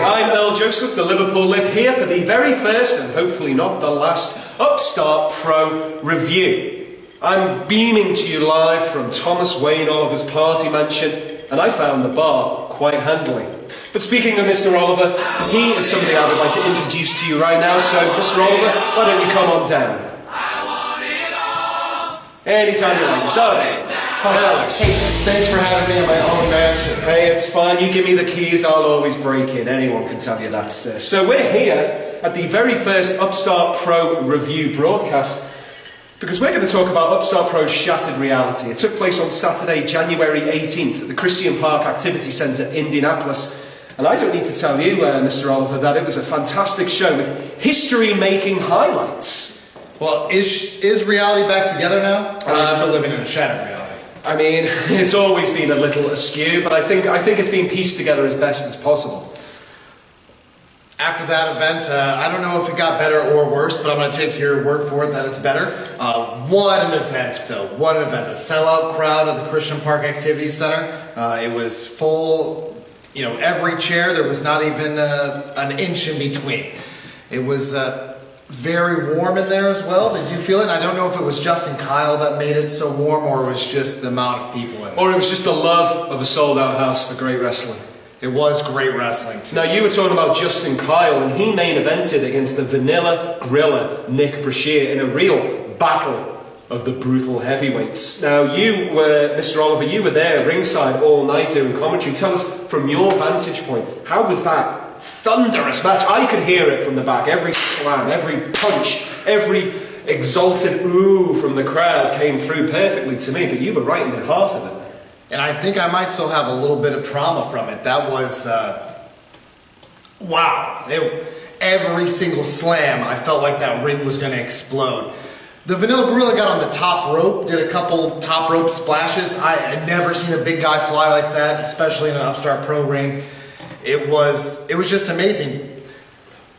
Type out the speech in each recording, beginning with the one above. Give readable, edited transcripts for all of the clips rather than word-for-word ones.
I'm Earl Joseph, the Liverpool Lib, here for the very first, and hopefully not the last, Upstart Pro review. I'm beaming to you live from Thomas Wayne Oliver's party mansion, and I found the bar quite handily. But speaking of Mr. Oliver, he is somebody I would like to introduce to you right now, so Mr. Oliver, why don't you come on down? Anytime you like. So, Alex. Hey, thanks for having me in my own mansion. Hey, it's fine. You give me the keys, I'll always break in. Anyone can tell you that, sir. So we're here at the very first Upstart Pro review broadcast because we're going to talk about Upstart Pro's Shattered Reality. It took place on Saturday, January 18th at the Christian Park Activity Centre, Indianapolis. And I don't need to tell you, Mr. Oliver, that it was a fantastic show with history-making highlights. Well, is reality back together now? Or are we still living in a shattered reality? I mean, it's always been a little askew, but I think it's been pieced together as best as possible. After that event, I don't know if it got better or worse, but I'm going to take your word for it that it's better. What an event, though. What an event. A sellout crowd at the Christian Park Activity Center. It was full, every chair. There was not even an inch in between. It was very warm in there as well. Did you feel it? I don't know if it was Justin Kyle that made it so warm, or it was just the amount of people in there. Or it was just the love of a sold-out house for great wrestling. It was great wrestling, too. Now, you were talking about Justin Kyle, and he main evented against the Vanilla Griller Nick Brashear in a real battle of the brutal heavyweights. Now, you were, Mr. Oliver, you were there ringside all night doing commentary. Tell us, from your vantage point, how was that thunderous match? I could hear it from the back. Every slam, every punch, every exalted ooh from the crowd came through perfectly to me, but you were right in the heart of it. And I think I might still have a little bit of trauma from it. That was, wow. Every single slam, I felt like that ring was going to explode. The Vanilla Gorilla got on the top rope, did a couple top rope splashes. I had never seen a big guy fly like that, especially in an Upstart Pro ring. It was just amazing.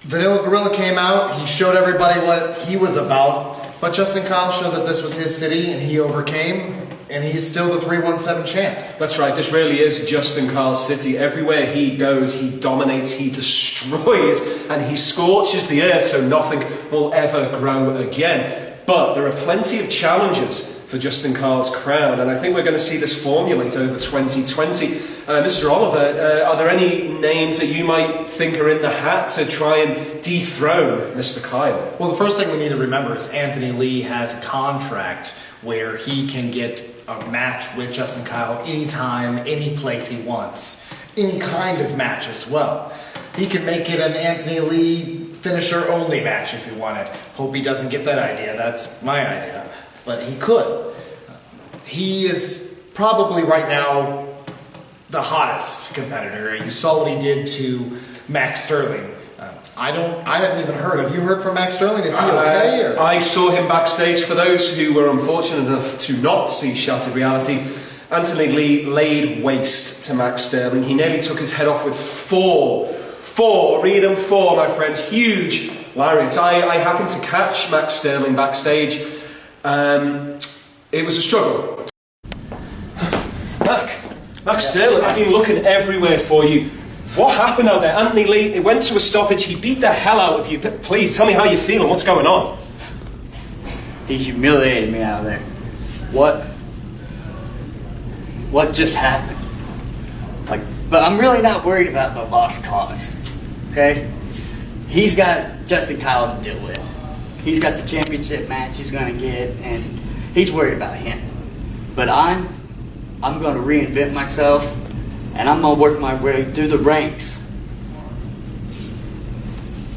Vanilla Gorilla came out, he showed everybody what he was about, but Justin Kyle showed that this was his city and he overcame, and he's still the 317 champ. That's right, this really is Justin Kyle's city. Everywhere he goes, he dominates, he destroys, and he scorches the earth so nothing will ever grow again. But there are plenty of challenges for Justin Kyle's crown, and I think we're going to see this formulate over 2020. Mr. Oliver, are there any names that you might think are in the hat to try and dethrone Mr. Kyle? Well, the first thing we need to remember is Anthony Lee has a contract where he can get a match with Justin Kyle anytime, any place he wants. Any kind of match as well. He can make it an Anthony Lee finisher only match if he wanted. Hope he doesn't get that idea. That's my idea. But he could. He is probably right now the hottest competitor. You saw what he did to Max Sterling. I haven't even heard. Have you heard from Max Sterling? Is he okay? Or? I saw him backstage. For those who were unfortunate enough to not see Shattered Reality, Anthony Lee laid waste to Max Sterling. He nearly took his head off with four, read them, four, my friends, huge lariats. I happened to catch Max Sterling backstage. It was a struggle. Max Sterling, I've been looking everywhere for you. What happened out there? Anthony Lee, it went to a stoppage, he beat the hell out of you. Please, tell me how you're feeling, what's going on? He humiliated me out there. What just happened? But I'm really not worried about the lost cause, okay? He's got Justin Kyle to deal with. He's got the championship match he's going to get, and he's worried about him. But I'm going to reinvent myself, and I'm going to work my way through the ranks.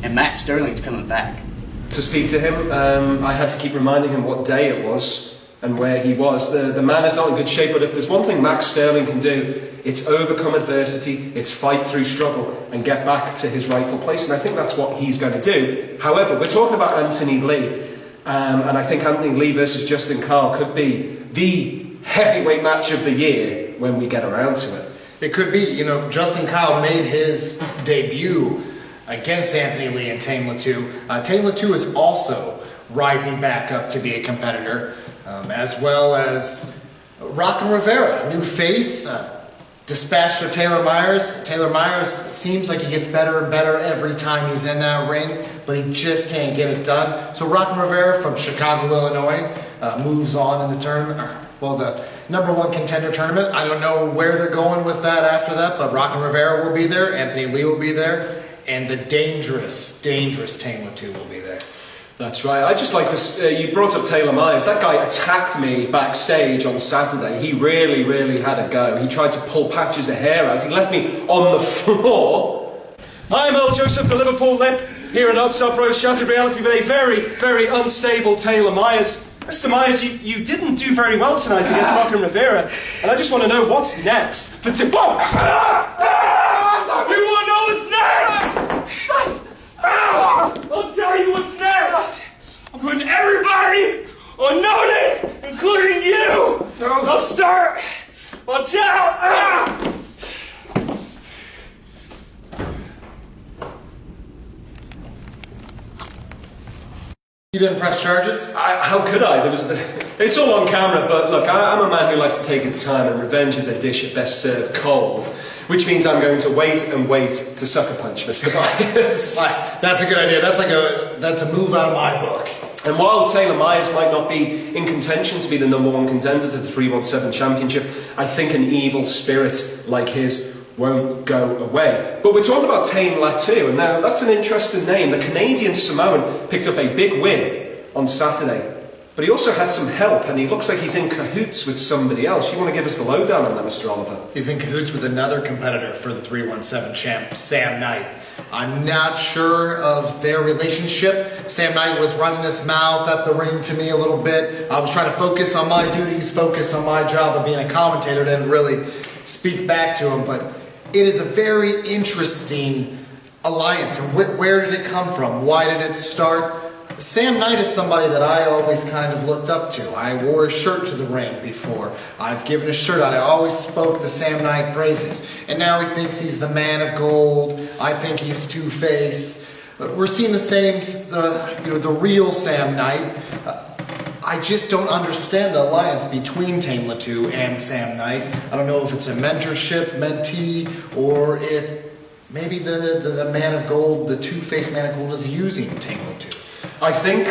And Max Sterling's coming back. To speak to him, I had to keep reminding him what day it was and where he was. The man is not in good shape, but if there's one thing Max Sterling can do, it's overcome adversity, it's fight through struggle and get back to his rightful place, and I think that's what he's going to do. However, we're talking about Anthony Lee, and I think Anthony Lee versus Justin Kyle could be the heavyweight match of the year when we get around to it. It could be. Justin Kyle made his debut against Anthony Lee and Tame Latu. Tame Latu is also rising back up to be a competitor, as well as Rockin' Rivera, new face. dispatched of Taylor Myers. Taylor Myers seems like he gets better and better every time he's in that ring, but he just can't get it done. So Rocky Rivera from Chicago, Illinois, moves on in the tournament. Well, the #1 contender tournament. I don't know where they're going with that after that, but Rocky Rivera will be there. Anthony Lee will be there. And the dangerous Tane Latu will be there. That's right. I'd just like to... you brought up Taylor Myers. That guy attacked me backstage on Saturday. He really, really had a go. He tried to pull patches of hair out. He left me on the floor. I'm Earl Joseph, the Liverpool Lip, here at Upstart Pro Shattered Reality with a very, very unstable Taylor Myers. Mr. Myers, you didn't do very well tonight against Rocky Rivera, and I just want to know what's next for... You want to know what's next? I'll tell you what's next. I'm putting everybody on notice, including you. Upstart, watch out. You didn't press charges? How could I? It's all on camera, but look, I'm a man who likes to take his time, and revenge is a dish at best served cold, which means I'm going to wait and wait to sucker punch Mr. Myers. That's a good idea. That's a move out of my book. And while Taylor Myers might not be in contention to be the #1 contender to the 317 championship, I think an evil spirit like his won't go away. But we're talking about Tane Latu, and now that's an interesting name. The Canadian Samoan picked up a big win on Saturday, but he also had some help, and he looks like he's in cahoots with somebody else. You want to give us the lowdown on that, Mr. Oliver? He's in cahoots with another competitor for the 317 champ, Sam Knight. I'm not sure of their relationship. Sam Knight was running his mouth at the ring to me a little bit. I was trying to focus on my duties, focus on my job of being a commentator, didn't really speak back to him, but it is a very interesting alliance. And where did it come from? Why did it start? Sam Knight is somebody that I always kind of looked up to. I wore a shirt to the ring before. I've given a shirt out. I always spoke the Sam Knight praises. And now he thinks he's the man of gold. I think he's Two-Face. We're seeing the same, the real Sam Knight. I just don't understand the alliance between Tane Latu and Sam Knight. I don't know if it's a mentorship, mentee, or if maybe the man of gold, the Two-Face man of gold, is using Tane Latu. I think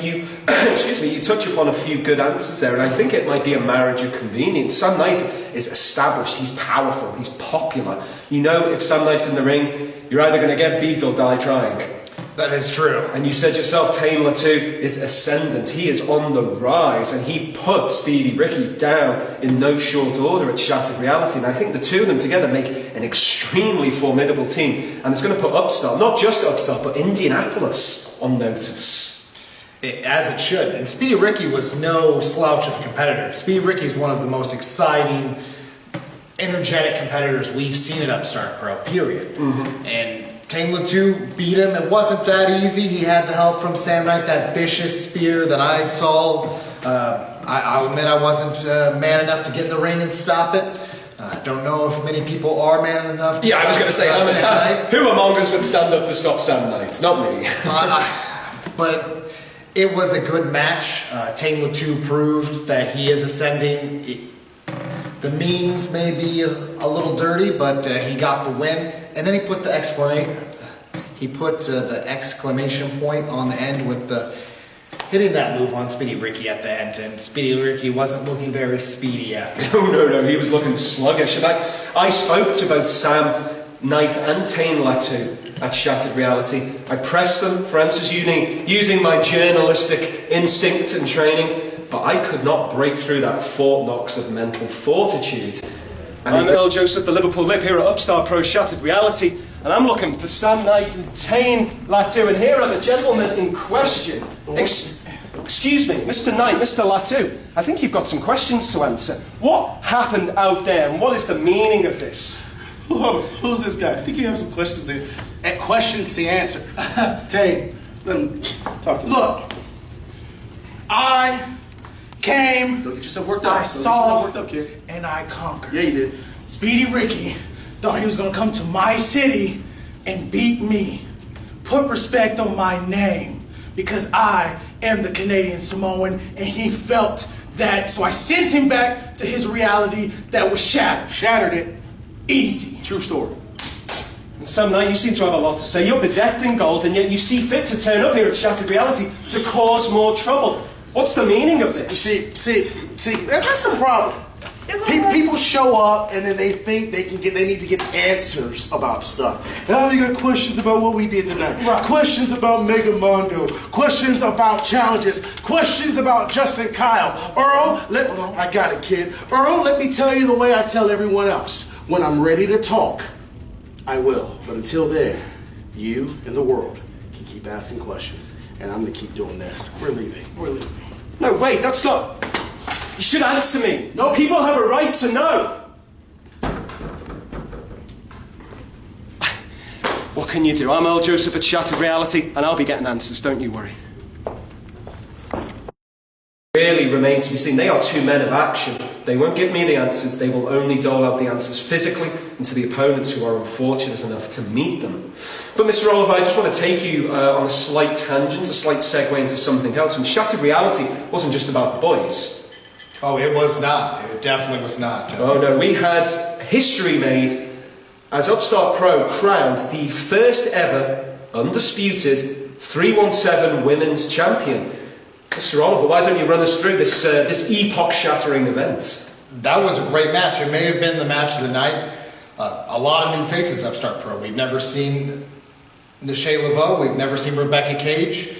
you touch upon a few good answers there, and I think it might be a marriage of convenience. Sam Knight is established, he's powerful, he's popular. You know, if Sam Knight's in the ring, you're either going to get beat or die trying. That is true. And you said yourself, Tane Latu is ascendant. He is on the rise, and he put Speedy Ricky down in no short order at Shattered Reality. And I think the two of them together make an extremely formidable team. And it's going to put Upstart, not just Upstart, but Indianapolis on notice. As it should. And Speedy Ricky was no slouch of a competitor. Speedy Ricky is one of the most exciting, energetic competitors we've seen at Upstart Pro, period. Mm-hmm. And Tane Latu beat him. It wasn't that easy. He had the help from Sam Knight, that vicious spear that I saw. I'll admit I wasn't man enough to get in the ring and stop it. I don't know if many people are man enough to stop I was going to say, Sam Knight. Who among us would stand up to stop Sam Knight? Not me. But it was a good match. Tane Latu proved that he is ascending. The means may be a little dirty, but he got the win. And then he put the exclamation point on the end with hitting that move on Speedy Ricky at the end. And Speedy Ricky wasn't looking very speedy after. No, he was looking sluggish. And I spoke to both Sam Knight and Tane Latu at Shattered Reality. I pressed them for answers using my journalistic instinct and training, but I could not break through that Fort Knox of mental fortitude. I'm Earl Joseph, the Liverpool Lip, here at Upstart Pro Shattered Reality, and I'm looking for Sam Knight and Tane Latu, and here are the gentlemen in question. Excuse me, Mr. Knight, Mr. Latu, I think you've got some questions to answer. What happened out there, and what is the meaning of this? Whoa, who's this guy? I think you have some questions there. And questions to answer. Tane, let me talk to me. Look, I came, Don't get yourself worked up. I saw, Kid. and I conquered. Yeah, you did. Speedy Ricky thought he was gonna come to my city and beat me. Put respect on my name, because I am the Canadian Samoan, and he felt that, so I sent him back to his reality that was shattered. Shattered it. Easy. True story. And Sam Knight, you seem to have a lot to say. You're bedecked in gold, and yet you see fit to turn up here at Shattered Reality to cause more trouble. What's the meaning of this? See, that's the problem. People show up and then they think they need to get answers about stuff. Now you got questions about what we did tonight. Right. Questions about Mega Mondo. Questions about challenges. Questions about Justin Kyle. Earl, I got it, kid. Earl, let me tell you the way I tell everyone else. When I'm ready to talk, I will. But until then, you and the world can keep asking questions. And I'm gonna keep doing this. We're leaving. No, wait, that's not... You should answer me. No, people have a right to know. What can you do? I'm Earl Joseph at Shattered Reality, and I'll be getting answers, don't you worry. Really remains to be seen. They are two men of action. They won't give me the answers, they will only dole out the answers physically and to the opponents who are unfortunate enough to meet them. But Mr. Oliver, I just want to take you on a slight tangent, a slight segue into something else. And Shattered Reality wasn't just about the boys. Oh, it was not. It definitely was not. Oh no, we had history made as Upstart Pro crowned the first ever undisputed 317 women's champion. Mr. Oliver, why don't you run us through this epoch-shattering event? That was a great match. It may have been the match of the night. A lot of new faces Upstart Pro. We've never seen Nichelle Laveau. We've never seen Rebecca Cage.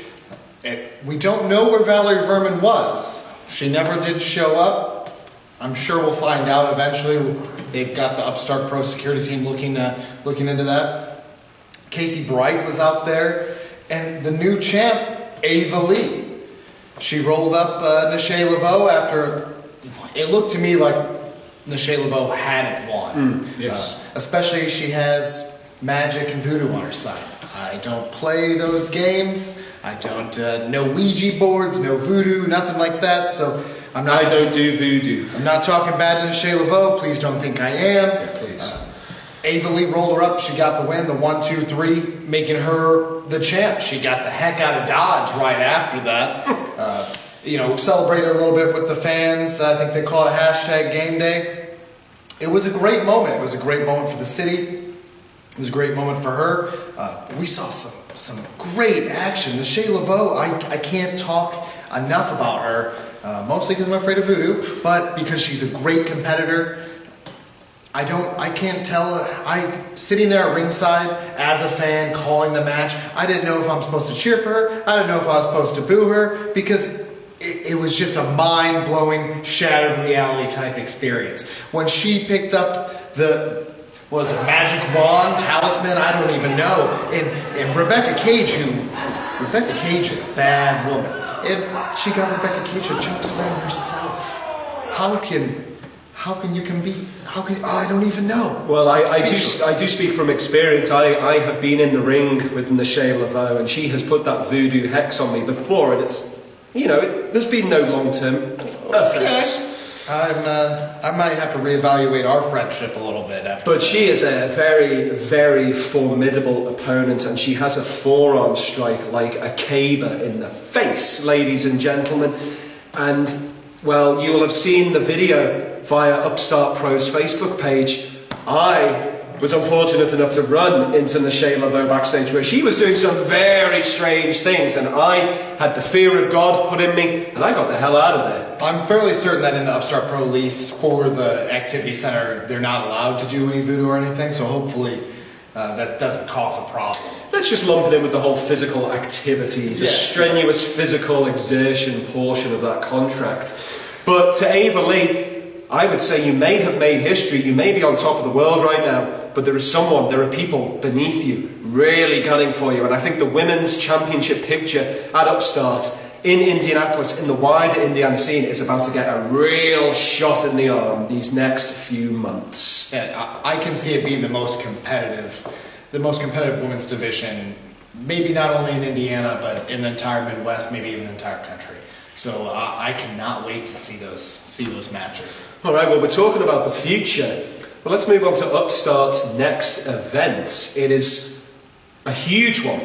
We don't know where Valerie Verman was. She never did show up. I'm sure we'll find out eventually. They've got the Upstart Pro security team looking into that. Casey Bright was out there. And the new champ, Ava Lee. She rolled up Nichelle Laveau after... It looked to me like Nichelle Laveau hadn't won. Yes. Especially she has magic and voodoo on her side. I don't play those games. I don't know Ouija boards, no voodoo, nothing like that. So I'm not. I don't do voodoo. I'm not talking bad to Nichelle Laveau. Please don't think I am. Yeah, please. Ava Lee rolled her up. She got the win, the 1, 2, 3, making her the champ. She got the heck out of Dodge right after that. Celebrated a little bit with the fans. I think they call it #GameDay. It was a great moment. It was a great moment for the city. It was a great moment for her. We saw some great action. Nichelle Laveau, I can't talk enough about her, mostly because I'm afraid of voodoo, but because she's a great competitor. I can't tell. Sitting there at ringside as a fan calling the match, I didn't know if I'm supposed to cheer for her. I didn't know if I was supposed to boo her because it was just a mind-blowing, shattered reality type experience. When she picked up the magic wand, talisman, I don't even know. And Rebecca Cage is a bad woman. And she got Rebecca Cage a choke slam herself. How can you compete? I don't even know. Well, I do speak from experience. I have been in the ring with Nichelle Laveau, and she has put that voodoo hex on me before, and it's, there's been no long-term effects. I might have to reevaluate our friendship a little bit after. But she is a very, very formidable opponent, and she has a forearm strike like a caber in the face, ladies and gentlemen. And, well, you'll have seen the video via Upstart Pro's Facebook page. I was unfortunate enough to run into Nichelle Laveau backstage where she was doing some very strange things, and I had the fear of God put in me, and I got the hell out of there. I'm fairly certain that in the Upstart Pro lease for the activity center, they're not allowed to do any voodoo or anything, so hopefully that doesn't cause a problem. Let's just lump it in with the whole physical activity, the strenuous physical exertion portion of that contract. But to Ava Lee, I would say you may have made history, you may be on top of the world right now, but there are people beneath you really gunning for you. And I think the women's championship picture at Upstart in Indianapolis, in the wider Indiana scene, is about to get a real shot in the arm these next few months. Yeah, I can see it being the most competitive women's division, maybe not only in Indiana, but in the entire Midwest, maybe even the entire country. So I cannot wait to see those matches. All right, well, we're talking about the future. Well, let's move on to Upstart's next event. It is a huge one.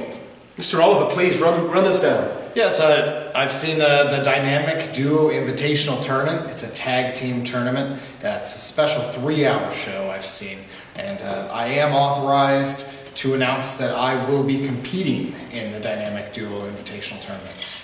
Mr. Oliver, please run us down. Yes, I've seen the Dynamic Duo Invitational Tournament. It's a tag team tournament. It's a special 3-hour show I've seen. And I am authorized to announce that I will be competing in the Dynamic Duo Invitational Tournament.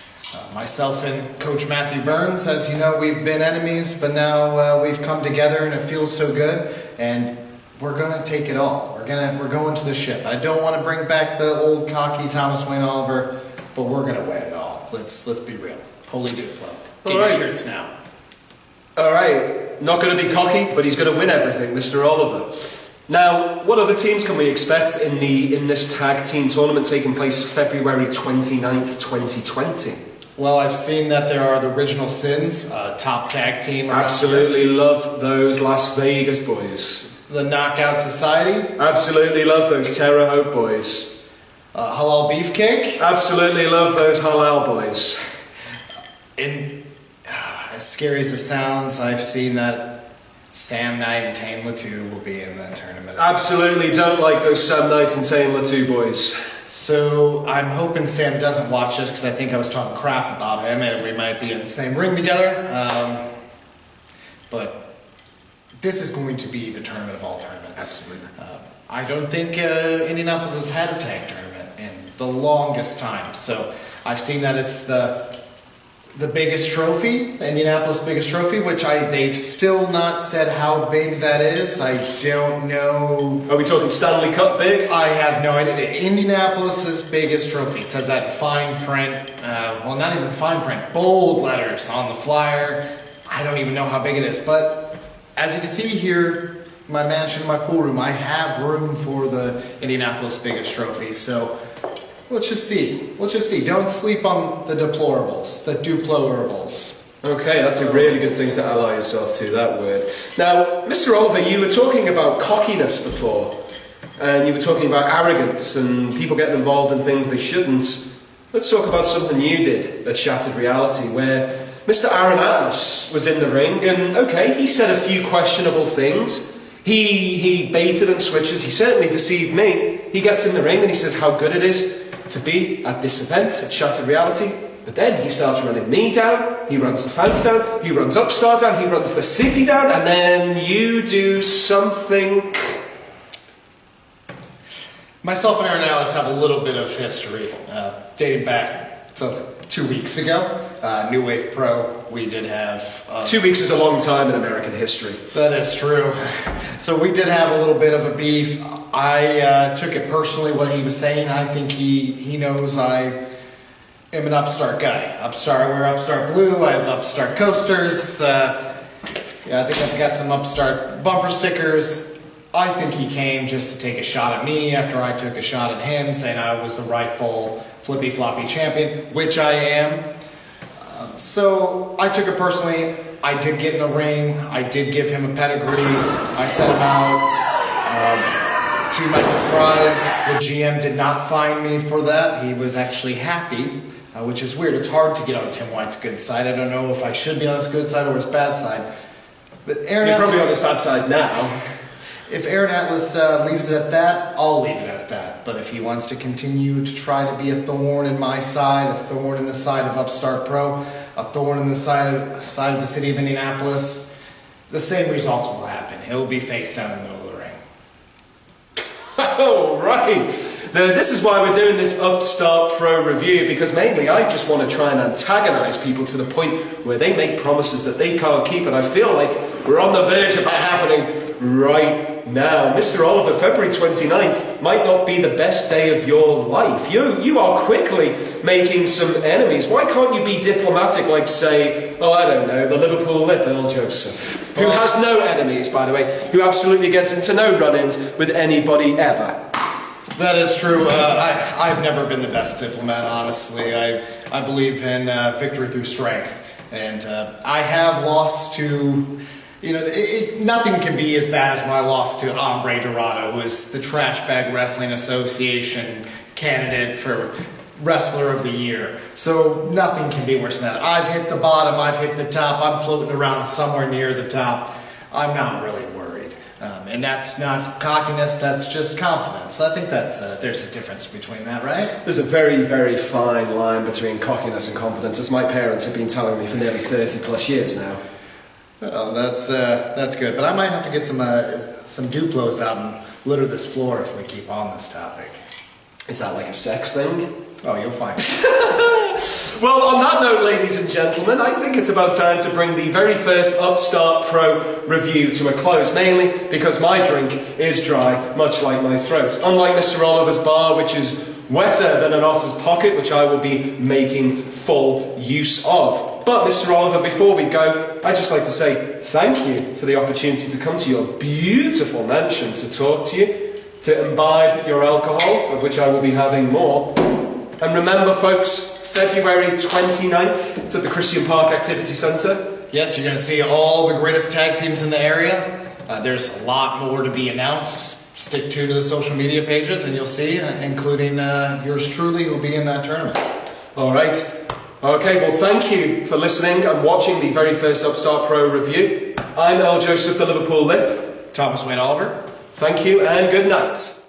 Myself and Coach Matthew Burns, as you know, we've been enemies, but now we've come together and it feels so good. And we're gonna take it all. We're going to the ship. I don't want to bring back the old cocky Thomas Wayne Oliver, but we're gonna win it all. Let's be real. Holy Duplo. Get your shirts now. All right, not going to be cocky, but he's going to win everything, Mr. Oliver. Now, what other teams can we expect in this tag team tournament taking place February 29th, 2020? Well, I've seen that there are the Original Sins, top tag team. Absolutely love those Las Vegas boys. The Knockout Society. Absolutely love those Terre Haute boys. Halal Beefcake. Absolutely love those Halal boys. As scary as it sounds, I've seen that Sam Knight and Tane Latu will be in that tournament. Absolutely don't like those Sam Knight and Tane Latu boys. So I'm hoping Sam doesn't watch this because I think I was talking crap about him and we might be in the same ring together. But this is going to be the tournament of all tournaments. Absolutely. I don't think Indianapolis has had a tag tournament in the longest time. So I've seen that it's the biggest trophy, the Indianapolis biggest trophy, which they've still not said how big that is. I don't know. Are we talking Stanley Cup big? I have no idea. Indianapolis's biggest trophy. It says that in fine print. Well, not even fine print. Bold letters on the flyer. I don't even know how big it is. But as you can see here, my mansion, my pool room, I have room for the Indianapolis biggest trophy. So let's just see. Let's just see. Don't sleep on the deplorables, the duplorables. Okay, that's a really good thing to ally yourself to, that word. Now, Mr. Oliver, you were talking about cockiness before, and you were talking about arrogance and people getting involved in things they shouldn't. Let's talk about something you did at Shattered Reality, where Mr. Aaron Atlas was in the ring, and okay, he said a few questionable things. He baited and switches. He certainly deceived me. He gets in the ring and he says how good it is to be at this event at Shattered Reality. But then he starts running me down, he runs the fans down, he runs Upstart down, he runs the city down, and then you do something. Myself and Aaron Ellis have a little bit of history, dating back to 2 weeks ago. New Wave Pro, we did have... 2 weeks is a long time in American history. That is true. So we did have a little bit of a beef. I took it personally what he was saying. I think he knows I am an Upstart guy. Upstart, we're Upstart Blue. I have Upstart coasters. I think I've got some Upstart bumper stickers. I think he came just to take a shot at me after I took a shot at him, saying I was the rightful flippy floppy champion, which I am. So I took it personally. I did get in the ring. I did give him a pedigree. I set him out. To my surprise, the GM did not fine me for that. He was actually happy, which is weird. It's hard to get on Tim White's good side. I don't know if I should be on his good side or his bad side. But Aaron You're Atlas, probably on his bad side now. If Aaron Atlas leaves it at that, I'll leave it at that. But if he wants to continue to try to be a thorn in my side, a thorn in the side of Upstart Pro, a thorn in the side of the city of Indianapolis, the same results will happen. He'll be face down in the middle of the ring. Oh, right. Now, this is why we're doing this Upstart Pro review, because mainly I just want to try and antagonize people to the point where they make promises that they can't keep, and I feel like we're on the verge of that happening right now. Mr. Oliver, February 29th might not be the best day of your life. You are quickly making some enemies. Why can't you be diplomatic like, say, I don't know, the Liverpool Lip, Earl Joseph, who has no enemies, by the way, who absolutely gets into no run-ins with anybody ever? That is true. I've never been the best diplomat, honestly. I believe in victory through strength. And I have lost to... nothing can be as bad as when I lost to Hombre Dorado, who is the Trash Bag Wrestling Association candidate for Wrestler of the Year. So nothing can be worse than that. I've hit the bottom, I've hit the top, I'm floating around somewhere near the top. I'm not really worried. And that's not cockiness, that's just confidence. I think that's there's a difference between that, right? There's a very, very fine line between cockiness and confidence, as my parents have been telling me for nearly 30 plus years now. Oh, that's good. But I might have to get some some Duplos out and litter this floor if we keep on this topic. Is that like a sex thing? Oh, you'll find it. Well, on that note, ladies and gentlemen, I think it's about time to bring the very first Upstart Pro review to a close, mainly because my drink is dry, much like my throat. Unlike Mr. Oliver's bar, which is wetter than an otter's pocket, which I will be making full use of. But, Mr. Oliver, before we go, I'd just like to say thank you for the opportunity to come to your beautiful mansion to talk to you, to imbibe your alcohol, of which I will be having more. And remember, folks, February 29th, it's at the Christian Park Activity Centre. Yes, you're going to see all the greatest tag teams in the area. There's a lot more to be announced. Stick tuned to the social media pages and you'll see, including yours truly, who will be in that tournament. All right. Okay, well, thank you for listening and watching the very first Upstart Pro review. I'm L. Joseph, the Liverpool Lip. Thomas Wayne Oliver. Thank you and good night.